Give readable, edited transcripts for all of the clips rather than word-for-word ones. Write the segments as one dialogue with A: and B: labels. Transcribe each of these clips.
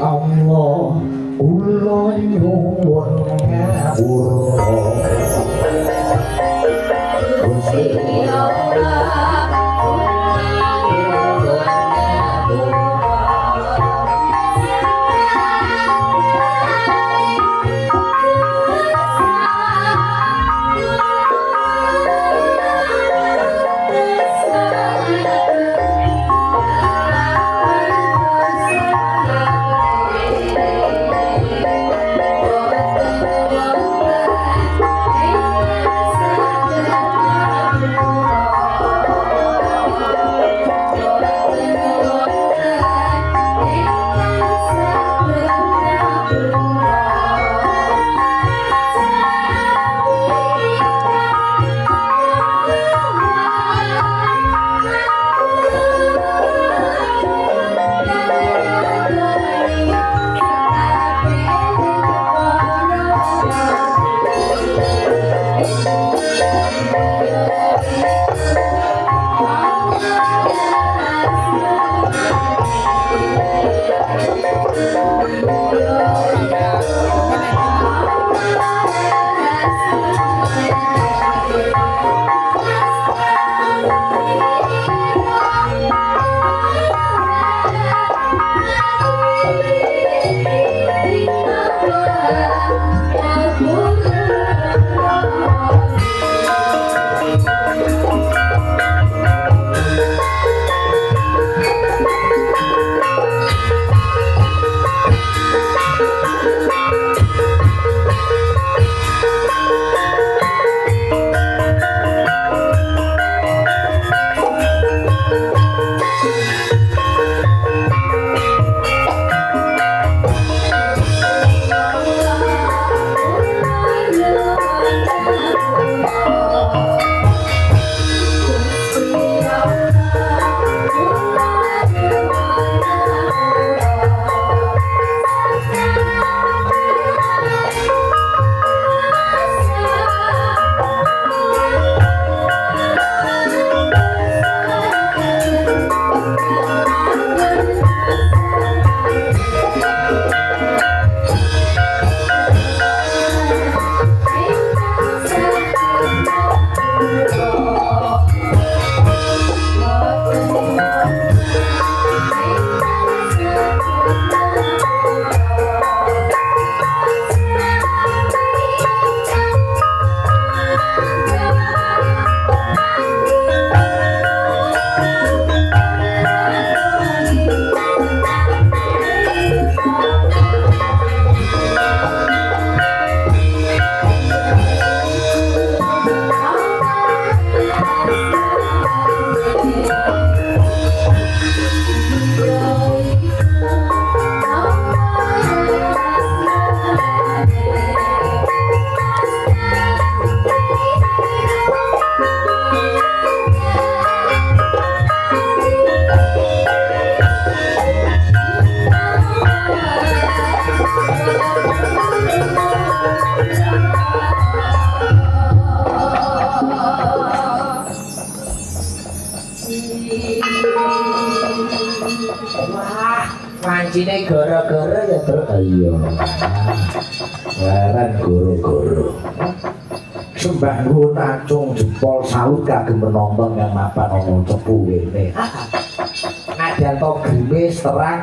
A: Allah kula nyuwun ngawura Gusti Allah Wah, mancine gara-gara ya terus iya. Waran guru-guru. Sembah nuwun acung jempol salut kagem menonton yang mapan ana cepu kene. Nadyan to grimis terang.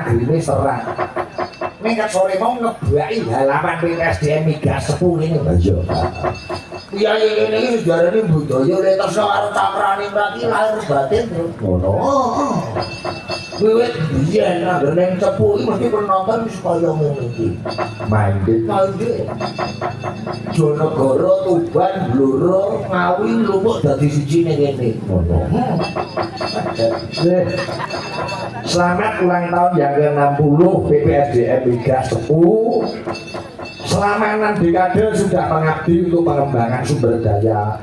A: Mingkat sore mau ngebaki halaman PSDM Migas Sepuh ini. Iya. Iya ini sejarahnya budaya letos karo cakrane mrati lahir batin ngono. Wiwit biyen anggere ning Cepu iki mesti penonton supaya ngono iki. Mandhet. Jonegoro, Tuban, Blora, Ngawi, Lumuk dadi siji ning kene. Ngono. Selamat ulang tahun yang ke-60 PPSDM Migas Sepuh. Selama 6 dekade sudah mengabdi untuk pengembangan sumber daya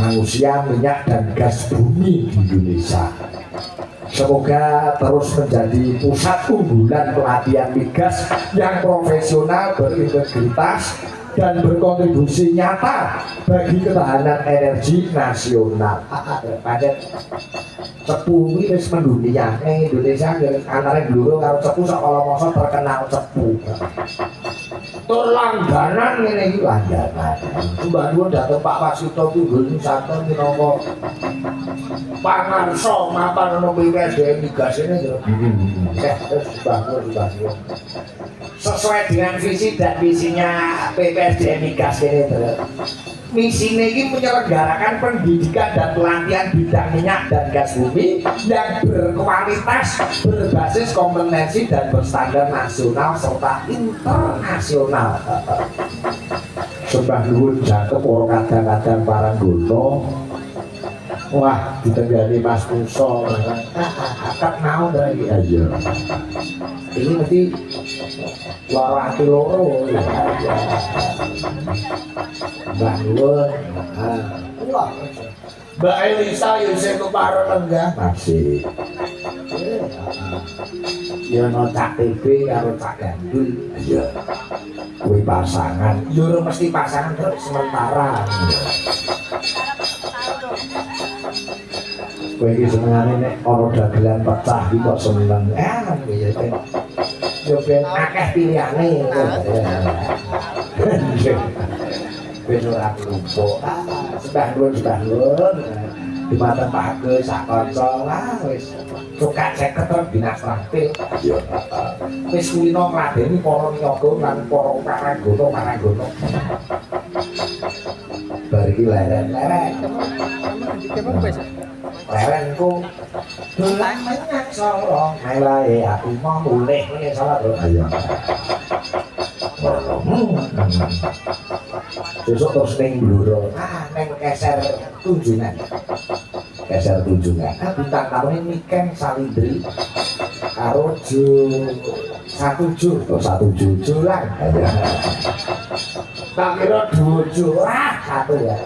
A: manusia, minyak dan gas bumi di Indonesia. Semoga terus menjadi pusat unggulan pelatihan migas yang profesional, berintegritas, dan berkontribusi nyata bagi ketahanan energi nasional. Pancen cepu ini wis mendunia. Indonesia antara dulu karo cepu sekolah masa terkenal cepu. Tur langganan ngene iki langganan. Mbak nuwun dhateng Pak Wasito Tunggul Nusantara minangka pangarsa mapan ana PPSDM migas ini lho. Terus bangun. Sesuai dengan visi dan misinya PPSDM migas ini lho. Misinya ini menyelenggarakan pendidikan dan pelatihan bidang minyak dan gas bumi yang berkualitas, berbasis kompetensi dan berstandar nasional serta internasional. Sembah nuwun jatuh para kadang-kadang Paranggono. Wah, ditenggani Mas Muso. Akad mau dari aja. Ini mesti warati loro ya. Mbak Nuwun. Wah. Mbak Elisa Yusuf keparo lenggah masih. Ya no Cak TV karo Cak Gandul. Iya. Kuwi pasangan. Yo mesti pasangan terus sementara. Kowe iki senengane nek ana dagelan pecah iki kok seneng. Ya ben. Yo ben akeh pilihane. Ben ora lupa. Sudah nuwun. Di mata Pak Agus sak kanca wis cokak 50 truk dinas rampil. Iya. Wis kulino ngladeni para niaga lan para paranggono. Bar iki leren. Lerenku dolan menyang Solo. Melae aku mau mulih ngene salah to. Ayo. Besok terus ning Bluro. Ning keser tunjungan. Bintang tamunya Niken Salindri karo satu julang. Tak kira 2 satu ya.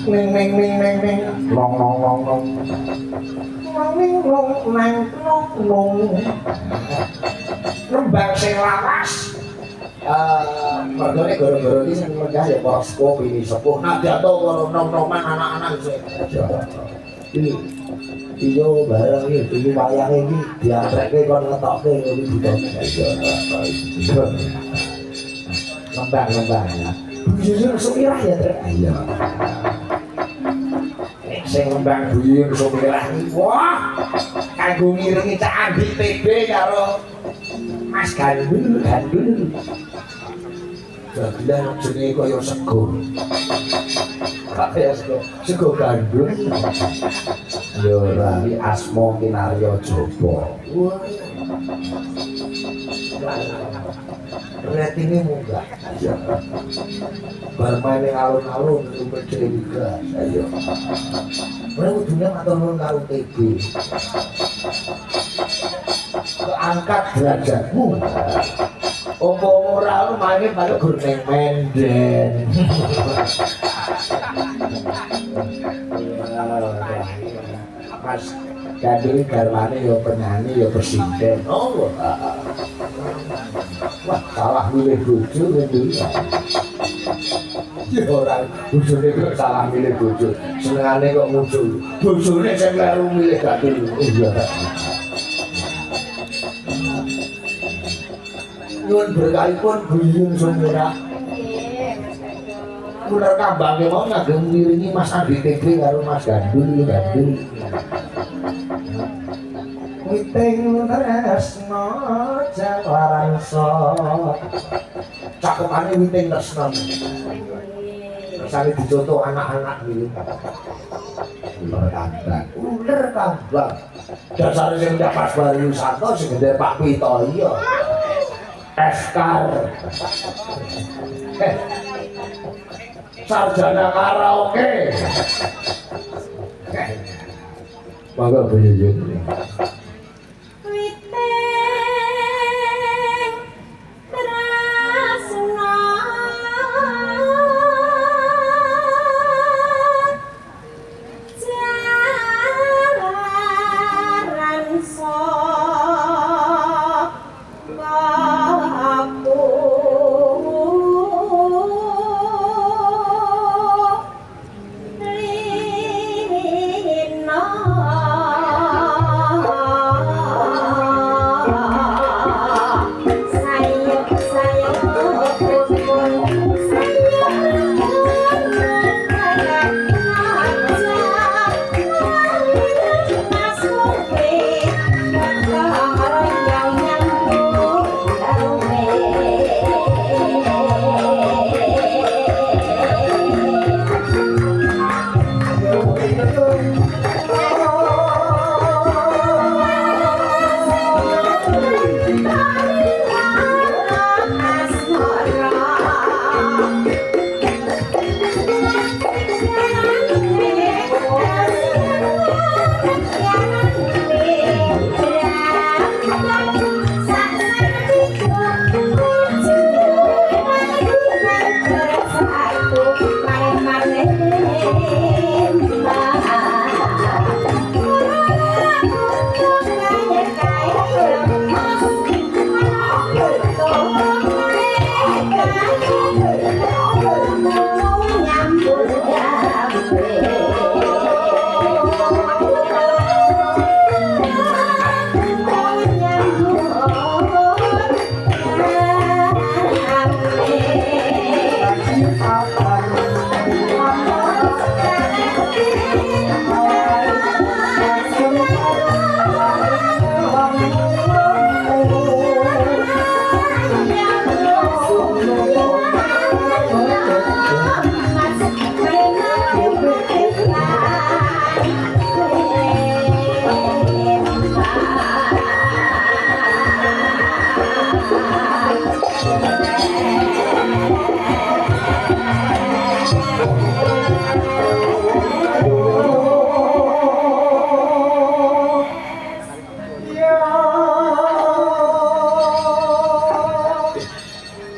A: Ning long. Nembang sing lawas. Mergane gara-gara iki sing menggah ya horoskop ini sepuh nadato karo nom-noman anak-anak sing. Iki iya barang iki wayange iki diantreke kon ngetokke iki butuh. Nembang ya. Buyur sumirah ya, Trek. Iya. Sing nembang buyur sumirah iki wah kanggo ngiringi Cak Andi TB karo Mas Gandul. Dagelan jenenge kaya sego. Kaya sego gandul. Ya ora iki asma kinarya jaba. Wah. Ratingnya munggah. Ya. Bermain alun-alun itu berdiri. Ayo. Mereka dunia atau nurun karo TB. Keangkat derajatmu. Opo ora lu maine pada gurneng menden. Mas Gandul garwane ya penyanyi ya presiden. Oh. Wah, salah milih bojo Gandul. Ya ora bojone kok salah milih bojo. Senengane kok muncul. Bojone sing kleru milih Gandul. Iya. Nyuwun berkahipun Buyung Sumirah. Kuler kambange mau ngagem ngiringi Mas Andi TB karo Mas Gandul. Witing tresno jawaransa. Cakepane witing tresno. Rasane dicontoh anak-anak iki. Uler kambang. Dasare sing Mas Wariusanto sing gede Pak Pito iya. Eskar. Sarjana karaoke. Mangga Buyung.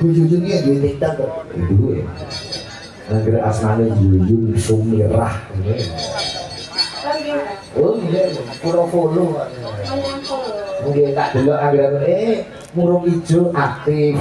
A: Yuyun iki duwe TikTok kok. Duwe. Negeri asmane Yuyun Sumirah. Oh iya, kurang follow kok. Nggih tak delok anggere murung ijo aktif.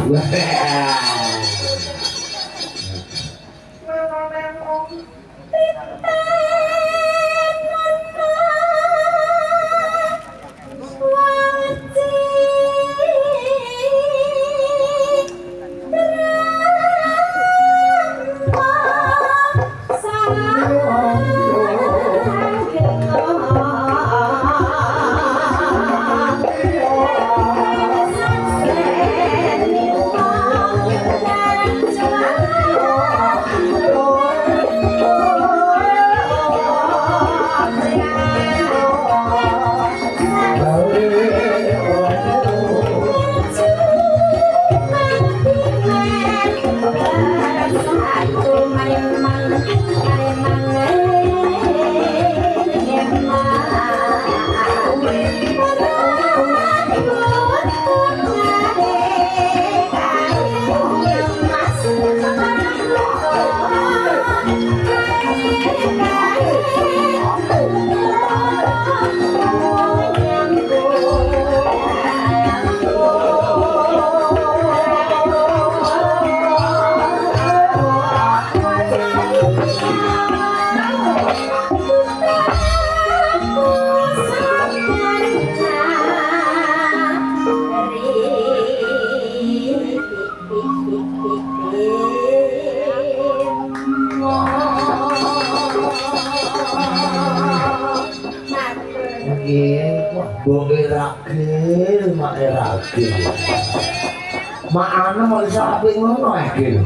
A: Makane mau iso apik ngono iki.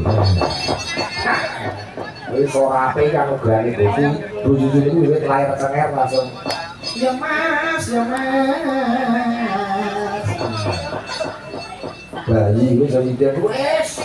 A: Wis ora apik kan ugrane bojo iki wis lahir cenger langsung. Ya Mas, ya Mas. Bayi wis nyidek wis.